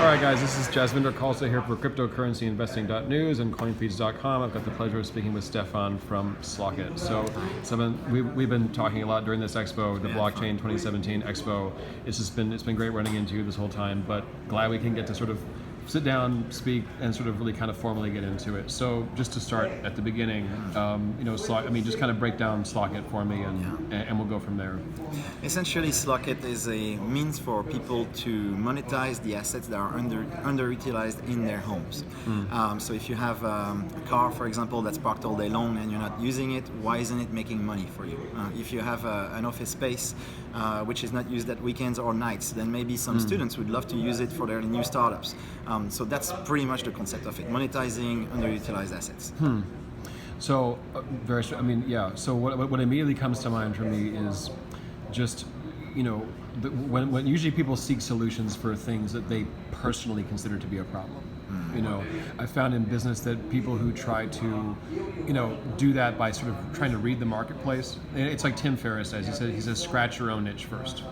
All right, guys, this is Jasvinder Khalsa here for cryptocurrencyinvesting.news and coinfeeds.com. I've got the pleasure of speaking with Stephan from Slock.it. So, we've been talking a lot during this expo, the Blockchain 2017 Expo. It's been great running into you this whole time, but glad we can get to sort of sit down, speak, and sort of really kind of formally get into it. So just to start at the beginning, Slock, just kind of break down Slock.it for me, and we'll go from there. Essentially, Slock.it is a means for people to monetize the assets that are underutilized in their homes. So if you have a car, for example, that's parked all day long and you're not using it, why isn't it making money for you? If you have an office space which is not used at weekends or nights, then maybe some students would love to use it for their new startups. So that's pretty much the concept of it, monetizing underutilized assets. So, So what immediately comes to mind for me is just, when usually people seek solutions for things that they personally consider to be a problem. I found in business that people who try to, do that by sort of trying to read the marketplace. It's like Tim Ferriss says. He says, scratch your own niche first.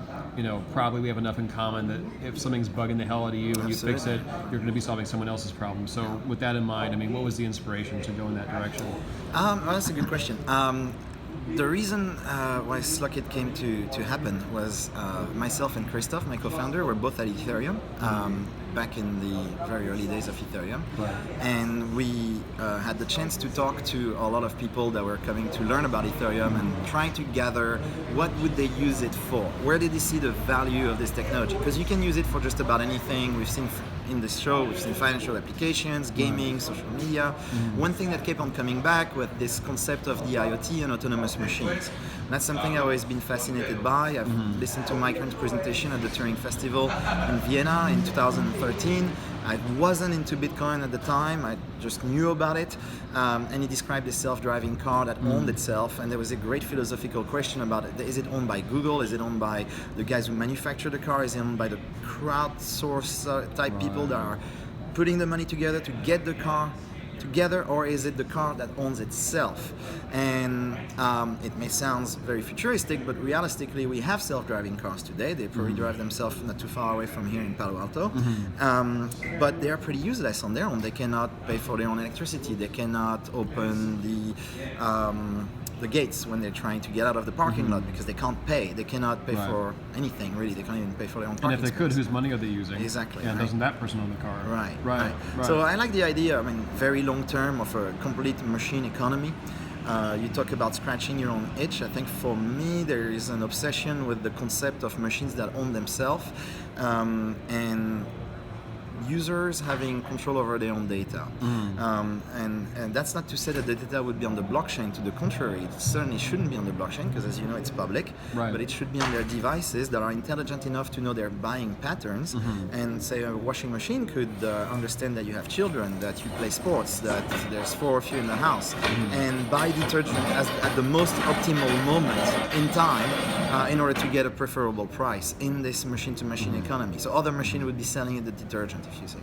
Probably we have enough in common that if something's bugging the hell out of you and you fix it, you're going to be solving someone else's problem. So with that in mind, what was the inspiration to go in that direction? Well, that's a good question. The reason why Slock.it came to happen was myself and Christoph, my co-founder, were both at Ethereum back in the very early days of Ethereum. Right. And we had the chance to talk to a lot of people that were coming to learn about Ethereum and trying to gather what would they use it for? Where did they see the value of this technology? Because you can use it for just about anything. We've seen in this show, we've seen financial applications, gaming, social media. One thing that kept on coming back was this concept of the IoT and autonomous machines. And that's something I've always been fascinated by. I've listened to Mike Hunt's presentation at the Turing Festival in Vienna in 2013. I wasn't into Bitcoin at the time, I just knew about it. And he described a self-driving car that owned itself, and there was a great philosophical question about it. Is it owned by Google? Is it owned by the guys who manufacture the car? Is it owned by the crowdsource type people that are putting the money together to get the car together, or is it the car that owns itself? And it may sound very futuristic, but realistically we have self-driving cars today. They probably drive themselves not too far away from here in Palo Alto, but they are pretty useless on their own. They cannot pay for their own electricity, they cannot open the gates when they're trying to get out of the parking lot because they can't pay. They cannot pay for anything, really. They can't even pay for their own parking And if they could, whose money are they using? Exactly. Yeah, doesn't that person own the car? Right. So I like the idea, very long term, of a complete machine economy. You talk about scratching your own itch. I think for me there is an obsession with the concept of machines that own themselves, and users having control over their own data. And that's not to say that the data would be on the blockchain. To the contrary, it certainly shouldn't be on the blockchain because, as you know, it's public. Right. But it should be on their devices that are intelligent enough to know their buying patterns. And say a washing machine could understand that you have children, that you play sports, that there's 4 of you in the house, and buy detergent at the most optimal moment in time in order to get a preferable price in this machine-to-machine economy. So other machine would be selling you the detergent, if you say.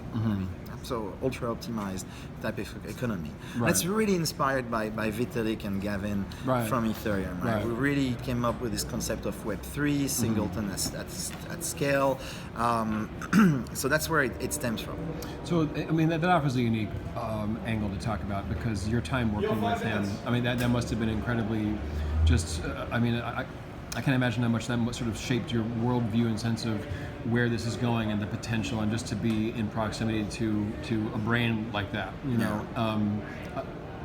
So ultra-optimized type of economy. Right. That's really inspired by Vitalik and Gavin from Ethereum. Right? We really came up with this concept of Web3, singleton at scale. So that's where it stems from. So, that offers a unique angle to talk about, because your time working with him, that must have been incredibly just, I can't imagine how much that sort of shaped your worldview and sense of where this is going and the potential, and just to be in proximity to a brain like that.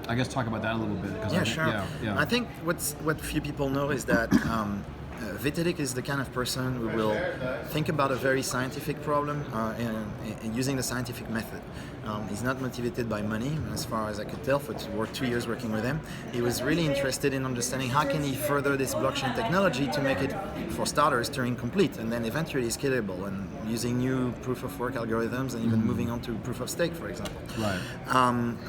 I guess talk about that a little bit. Yeah, sure. I think what few people know is that Vitalik is the kind of person who will think about a very scientific problem and using the scientific method. He's not motivated by money, as far as I could tell, for 2 years working with him. He was really interested in understanding how can he further this blockchain technology to make it, for starters, Turing complete, and then eventually scalable, and using new proof of work algorithms, and even moving on to proof of stake, for example. Right.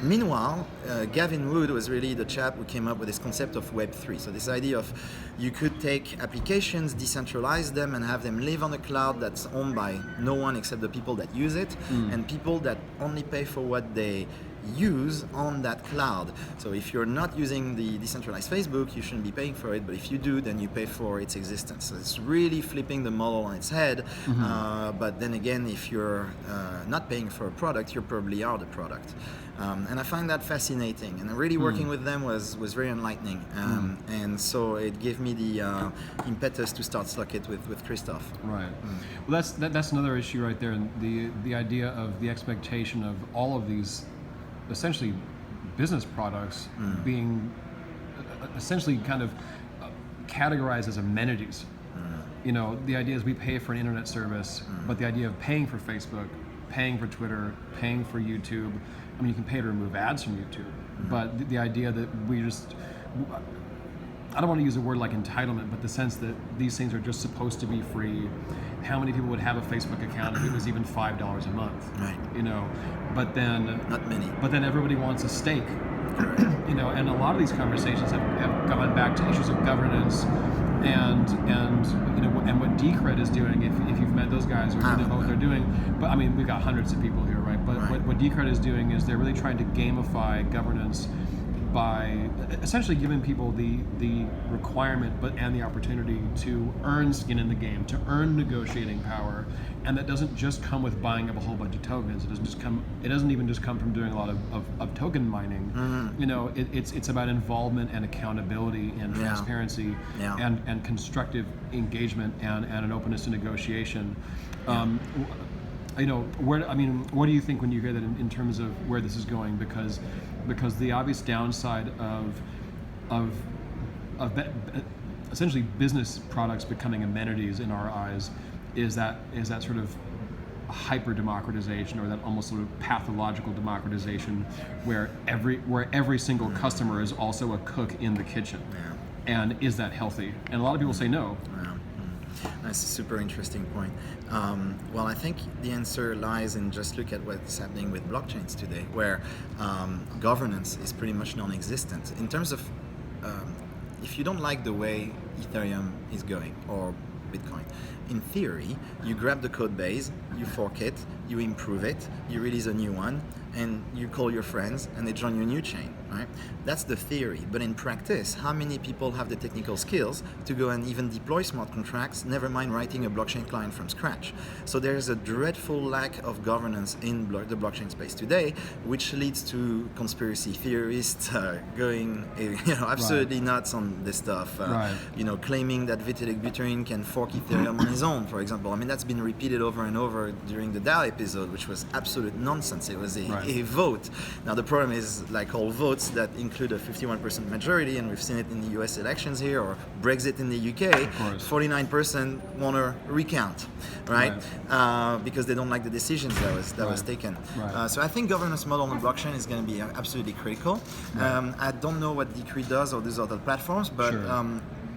Meanwhile, Gavin Wood was really the chap who came up with this concept of Web3. So this idea of you could take applications, decentralize them, and have them live on a cloud that's owned by no one except the people that use it, and people that only pay for what they use on that cloud. So if you're not using the decentralized Facebook, you shouldn't be paying for it, but if you do, then you pay for its existence. So it's really flipping the model on its head. But then again, if you're not paying for a product, you probably are the product. And I find that fascinating, and really working with them was very enlightening. And so it gave me the impetus to start Slock.it with Christophe. Right. Well, that's another issue right there, and the idea of the expectation of all of these essentially business products being essentially kind of categorized as amenities. You know, the idea is we pay for an internet service, but the idea of paying for Facebook, paying for Twitter, paying for YouTube, I mean, you can pay to remove ads from YouTube, but the idea that we just, I don't want to use a word like entitlement, but the sense that these things are just supposed to be free. How many people would have a Facebook account if it was even $5 a month? Right. You know, but then Not many. But then everybody wants a stake. You know, and a lot of these conversations have gone back to issues of governance and you know, and what Decred is doing. If you've met those guys or you know what they're doing, but I mean, we've got hundreds of people here, right? But what Decred is doing is they're really trying to gamify governance by essentially giving people the requirement and the opportunity to earn skin in the game, to earn negotiating power, and that doesn't just come with buying up a whole bunch of tokens. It doesn't even just come from doing a lot of token mining. You know, it's about involvement and accountability and transparency and constructive engagement and an openness to negotiation. You know, what do you think when you hear that in terms of where this is going? Because the obvious downside of essentially business products becoming amenities in our eyes is that sort of hyper democratization, or that almost sort of pathological democratization, where every single customer is also a cook in the kitchen. And is that healthy? And a lot of people say no. That's a super interesting point. Well, I think the answer lies in just look at what's happening with blockchains today, where governance is pretty much non-existent. In terms of, if you don't like the way Ethereum is going, or Bitcoin, in theory, you grab the code base, you fork it, you improve it, you release a new one, and you call your friends and they join your new chain, right? That's the theory. But in practice, how many people have the technical skills to go and even deploy smart contracts, never mind writing a blockchain client from scratch? So there's a dreadful lack of governance in the blockchain space today, which leads to conspiracy theorists going absolutely nuts on this stuff. You know, claiming that Vitalik Buterin can fork Ethereum on his own, for example. I mean, that's been repeated over and over during the DAO episode, which was absolute nonsense. It was a vote. Now the problem is, like all votes that include a 51% majority, and we've seen it in the US elections here, or Brexit in the UK, 49% want to recount, right? Because they don't like the decisions that was taken. So I think governance model on blockchain is going to be absolutely critical. I don't know what Decred does or these other platforms, but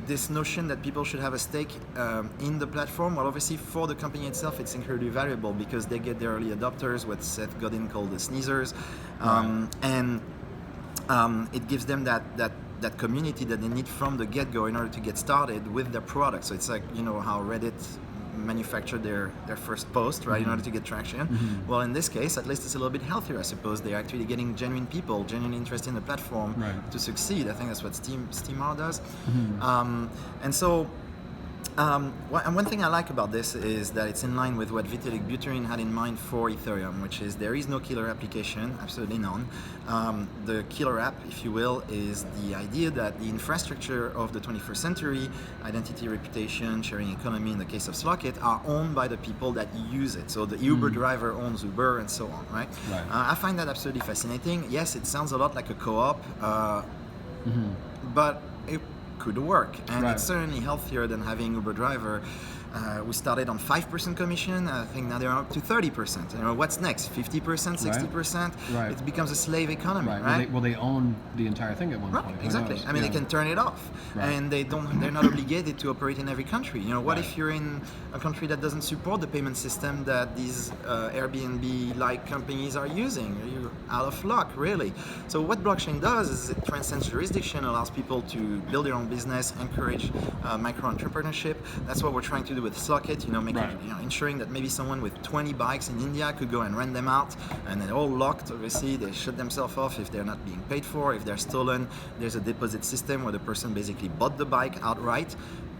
this notion that people should have a stake in the platform, well, obviously for the company itself, it's incredibly valuable because they get their early adopters, what Seth Godin called the sneezers, and it gives them that community that they need from the get-go in order to get started with their product. So it's like, you know, how Reddit manufactured their first post, right, in order to get traction. Well, in this case, at least it's a little bit healthier, I suppose. They're actually getting genuine people, genuine interest in the platform to succeed. I think that's what Steamr does. And so one thing I like about this is that it's in line with what Vitalik Buterin had in mind for Ethereum, which is there is no killer application, absolutely none. The killer app, if you will, is the idea that the infrastructure of the 21st century, identity, reputation, sharing economy, in the case of Slock.it, are owned by the people that use it. So the Uber driver owns Uber and so on, right? I find that absolutely fascinating. Yes, it sounds a lot like a co-op, but it could work, and it's certainly healthier than having Uber driver. We started on 5% commission. I think now they're up to 30%. You know, what's next? 50%, 60%? It becomes a slave economy, right? Well, they own the entire thing at one point. Exactly. I mean, they can turn it off, and they're not obligated to operate in every country. You know, what if you're in a country that doesn't support the payment system that these Airbnb-like companies are using? You're out of luck, really. So what blockchain does is it transcends jurisdiction, allows people to build their own business, encourage micro-entrepreneurship. That's what we're trying to do with Slock.it, making, Right. ensuring that maybe someone with 20 bikes in India could go and rent them out, and they're all locked. Obviously, they shut themselves off if they're not being paid for. If they're stolen, there's a deposit system where the person basically bought the bike outright.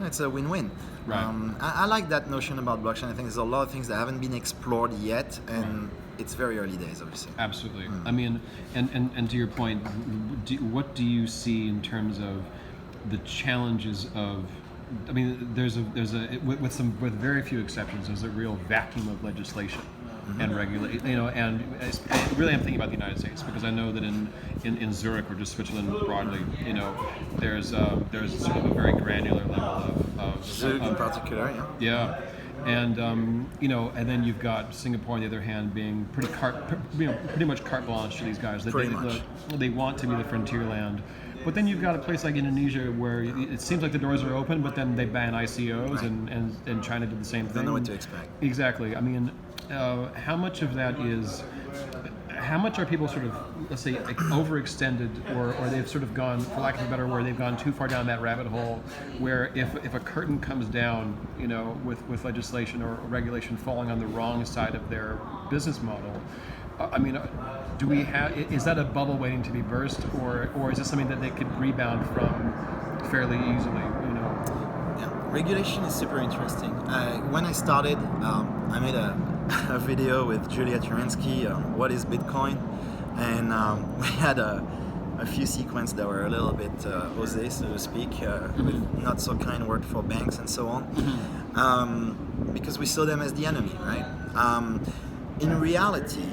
It's a win-win. Right. I like that notion about blockchain. I think there's a lot of things that haven't been explored yet, and it's very early days, obviously. Absolutely. I mean, and to your point, what do you see in terms of the challenges of? I mean, there's a with very few exceptions, there's a real vacuum of legislation and regulate. And really, I'm thinking about the United States because I know that in Zurich or just Switzerland broadly, there's sort of a very granular level of Zurich in particular, yeah. Yeah, and and then you've got Singapore on the other hand being pretty much carte blanche to these guys. They want to be the frontier land, but then you've got a place like Indonesia where it seems like the doors are open, but then they ban ICOs, right. and China did the same thing. Don't know what to expect. Exactly. I mean, how much of that is? How much are people sort of, let's say, overextended, or they've sort of gone, for lack of a better word, they've gone too far down that rabbit hole, where if a curtain comes down, with legislation or regulation falling on the wrong side of their business model, I mean, is that a bubble waiting to be burst, or is this something that they could rebound from fairly easily? Yeah, regulation is super interesting. When I started, I made a video with Julia Turinsky on what is Bitcoin, and we had a few sequences that were a little bit osé, so to speak, with not so kind word for banks and so on, because we saw them as the enemy, right? In reality,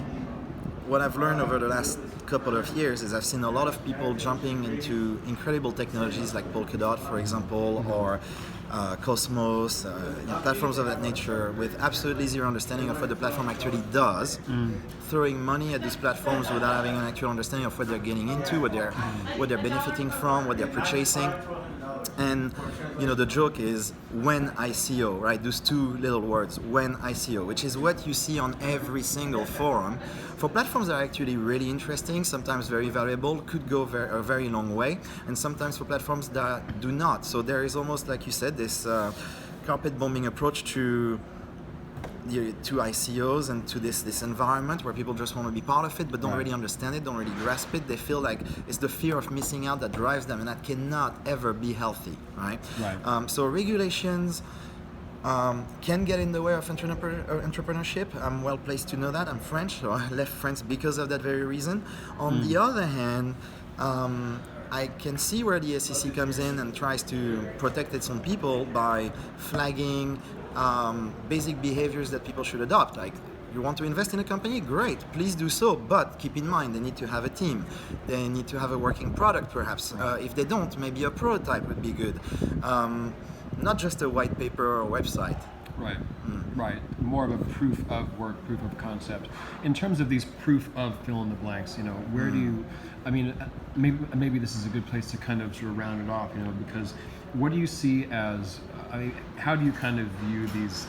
what I've learned over the last couple of years is I've seen a lot of people jumping into incredible technologies like Polkadot, for example, or Cosmos, platforms of that nature, with absolutely zero understanding of what the platform actually does, throwing money at these platforms without having an actual understanding of what they're getting into, what they're benefiting from, what they're purchasing. And the joke is when ICO, right? Those two little words, when ICO, which is what you see on every single forum. For platforms that are actually really interesting, sometimes very valuable, could go a very long way, and sometimes for platforms that do not. So there is almost, like you said, this carpet bombing approach to ICOs and to this environment where people just want to be part of it but don't really understand it, don't really grasp it. They feel like it's the fear of missing out that drives them, and that cannot ever be healthy, right? So regulations can get in the way of entrepreneurship. I'm well placed to know that. I'm French, so I left France because of that very reason. On the other hand, I can see where the SEC comes in and tries to protect its own people by flagging basic behaviors that people should adopt. Like, you want to invest in a company? Great, please do so. But keep in mind, they need to have a team. They need to have a working product, perhaps. If they don't, maybe a prototype would be good. Not just a white paper or website. Right, right. More of a proof of work, proof of concept. In terms of these proof of fill in the blanks, where do you? I mean, maybe this is a good place to kind of sort of round it off, because what do you see as? I mean, how do you kind of view these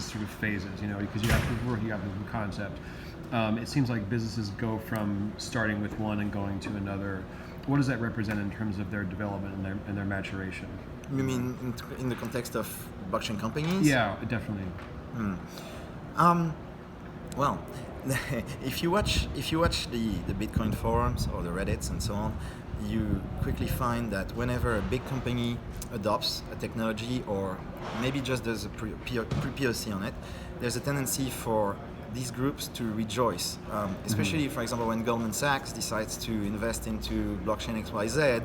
sort of phases? Because you have to work, you have the concept. It seems like businesses go from starting with one and going to another. What does that represent in terms of their development and their maturation? You mean in the context of blockchain companies? Yeah, definitely. Well, if you watch the Bitcoin forums or the Reddits and so on, you quickly find that whenever a big company adopts a technology or maybe just does a pre-POC on it, there's a tendency for these groups to rejoice, especially, for example, when Goldman Sachs decides to invest into blockchain XYZ,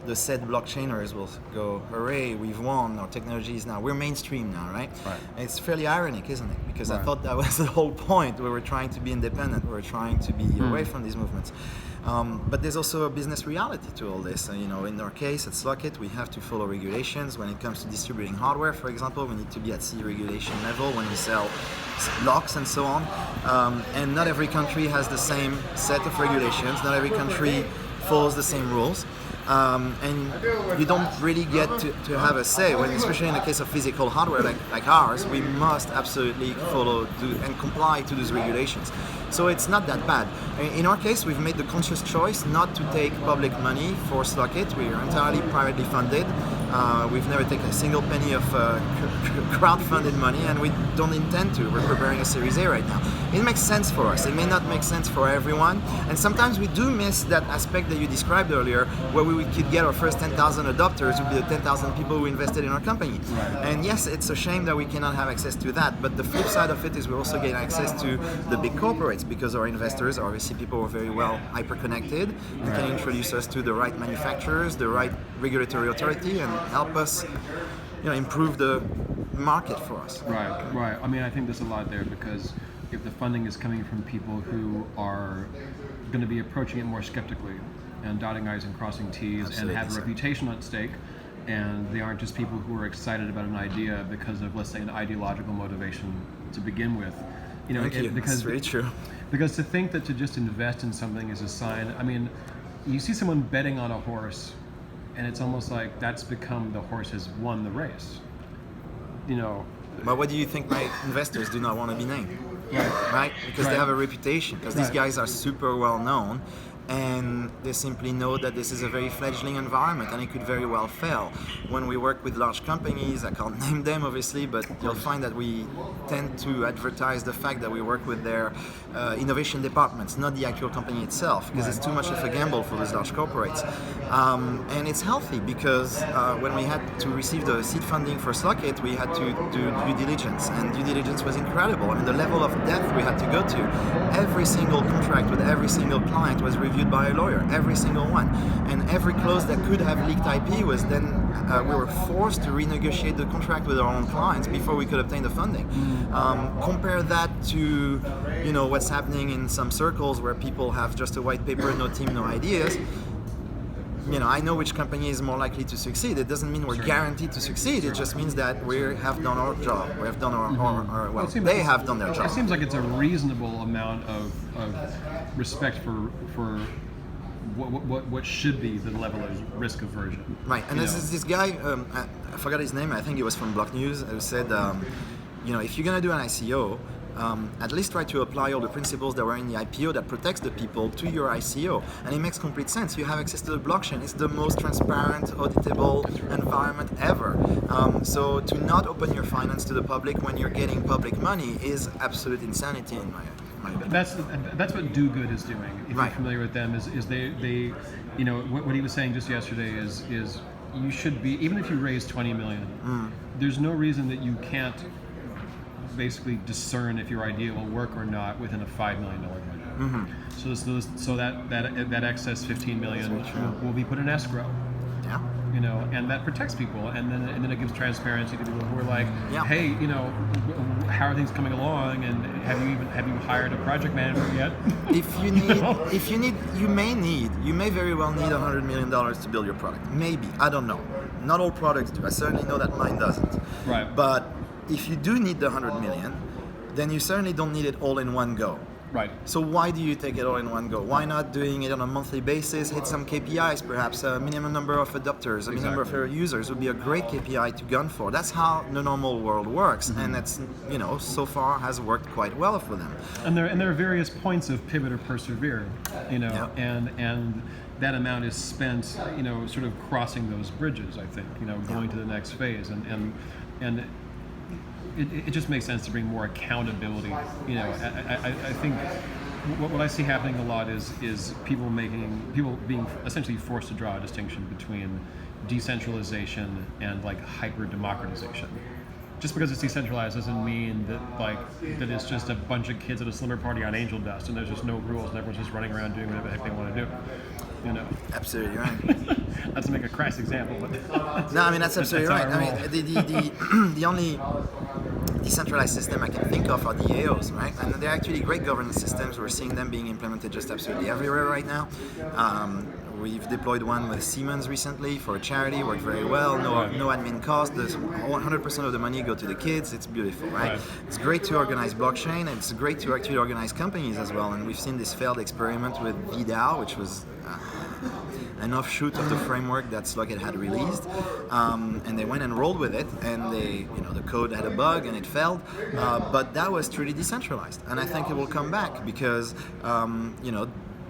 the said blockchainers will go, hooray, we've won, our technology is now, we're mainstream now, right? It's fairly ironic, isn't it? Because I thought that was the whole point. We were trying to be independent, we were trying to be away from these movements. But there's also a business reality to all this. In our case at Slock.it, we have to follow regulations. When it comes to distributing hardware, for example, we need to be at C regulation level when we sell locks and so on. And not every country has the same set of regulations. Not every country follows the same rules. And you don't really get to have a say, especially in the case of physical hardware like ours. We must absolutely follow and comply to those regulations. So it's not that bad. In our case, we've made the conscious choice not to take public money for Slock.it. We are entirely privately funded. We've never taken a single penny of crowdfunded money, and we don't intend to. We're preparing a Series A right now. It makes sense for us. It may not make sense for everyone, and sometimes we do miss that aspect that you described earlier, where we could get our first 10,000 adopters, would be the 10,000 people who invested in our company. Right. And yes, it's a shame that we cannot have access to that, but the flip side of it is we also gain access to the big corporates, because our investors are obviously people who are very well hyper-connected and can introduce us to the right manufacturers, the right regulatory authority, and help us improve the market for us. Right. I mean, I think there's a lot there, because if the funding is coming from people who are going to be approaching it more skeptically and dotting I's and crossing T's, Absolutely, and have a sir. reputation at stake, and they aren't just people who are excited about an idea because of, let's say, an ideological motivation to begin with. Thank you. Because That's very true. Because to think that to just invest in something is a sign, I mean, you see someone betting on a horse, and it's almost like that's become the horse has won the race. But what do you think my investors do not want to be named? Right. Right? Because they Right. have a reputation, because these Right. guys are super well known, and they simply know that this is a very fledgling environment and it could very well fail. When we work with large companies, I can't name them obviously, but you'll find that we tend to advertise the fact that we work with their innovation departments, not the actual company itself, because it's too much of a gamble for those large corporates. And it's healthy, because when we had to receive the seed funding for Slock.it, we had to do due diligence, and due diligence was incredible. I mean, the level of depth we had to go to. Every single contract with every single client was reviewed by a lawyer, every single one. And every clause that could have leaked IP was then, we were forced to renegotiate the contract with our own clients before we could obtain the funding. Compare that to, what's happening in some circles where people have just a white paper, no team, no ideas. I know which company is more likely to succeed. It doesn't mean we're guaranteed to succeed. It just means that we have done our job. We have done our well, they have done their job. It seems like it's a reasonable amount of respect for what should be the level of risk aversion. Right, and there's this guy, I forgot his name, I think he was from Block News, who said, if you're going to do an ICO, at least try to apply all the principles that were in the IPO that protects the people to your ICO. And it makes complete sense. You have access to the blockchain. It's the most transparent, auditable environment ever. So to not open your finance to the public when you're getting public money is absolute insanity in my opinion. That's what Do Good is doing. If Right. you're familiar with them, is they what he was saying just yesterday is you should be, even if you raise 20 million, there's no reason that you can't basically discern if your idea will work or not within a $5 million budget. So that excess 15 million will be put in escrow. Yeah. And that protects people, and then it gives transparency to people who are like, Yeah. hey, how are things coming along, and have you hired a project manager yet? You may very well need $100 million to build your product. Maybe, I don't know. Not all products do. I certainly know that mine doesn't. Right. But if you do need the 100 million, then you certainly don't need it all in one go. Right. So why do you take it all in one go? Why not doing it on a monthly basis, hit some KPIs perhaps, a minimum number of adopters, a minimum number of users would be a great KPI to gun for. That's how the normal world works, and that's, so far has worked quite well for them. And there are various points of pivot or persevere, Yeah. and that amount is spent, sort of crossing those bridges, I think, going to the next phase, and it just makes sense to bring more accountability. I think what I see happening a lot is people being essentially forced to draw a distinction between decentralization and like hyper democratization. Just because it's decentralized doesn't mean that it's just a bunch of kids at a slumber party on angel dust and there's just no rules and everyone's just running around doing whatever the heck they want to do. Absolutely right. Not to make a crass example, but No, I mean that's absolutely how right. I I mean the only decentralized system I can think of are the AOs, right? And they're actually great governance systems. We're seeing them being implemented just absolutely everywhere right now. We've deployed one with Siemens recently for a charity, worked very well, no admin cost, 100% of the money go to the kids, it's beautiful, right? It's great to organize blockchain, and it's great to actually organize companies as well, and we've seen this failed experiment with VDAO, which was an offshoot of the framework that Slock.it had released, and they went and rolled with it, and the code had a bug and it failed, but that was truly decentralized, and I think it will come back because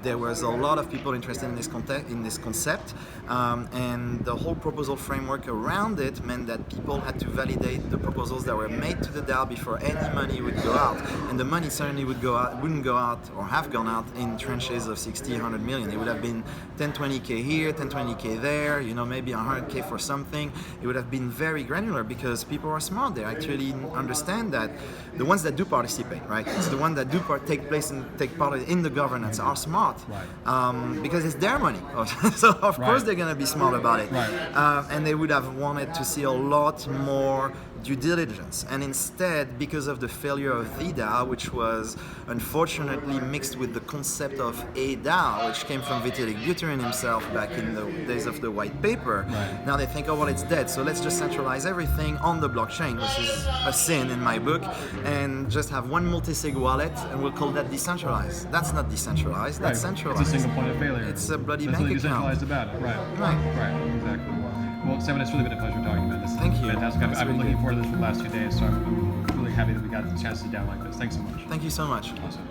there was a lot of people interested in this concept, and the whole proposal framework around it meant that people had to validate the proposals that were made to the DAO before any money would go out, and the money certainly wouldn't go out or have gone out in tranches of 60, 100 million. It would have been 10, 20k here, 10, 20k there, maybe 100k for something. It would have been very granular because people are smart. They actually understand that the ones that do participate, right? It's the ones that do take part in the governance are smart, right. Because it's their money. So of Right. course they're going to be smart about it, Right. and they would have wanted to see a lot more due diligence. And instead, because of the failure of the DAO, which was unfortunately mixed with the concept of a DAO, which came from Vitalik Buterin himself back in the days of the white paper, Right. now they think, oh well, it's dead, so let's just centralize everything on the blockchain, which is a sin in my book, and just have one multi-sig wallet, and we'll call that decentralized. That's not decentralized, that's Right. centralized. It's a single point of failure. It's a bloody There's bank nothing account. decentralized about it. Right. Right. Right. Exactly. Well, Stephan, it's really been a pleasure talking about this. Thank you. Fantastic. That's I've been really looking good. forward to this for the last 2 days, so I'm really happy that we got the chance to sit down like this. Thanks so much. Thank you so much. Awesome.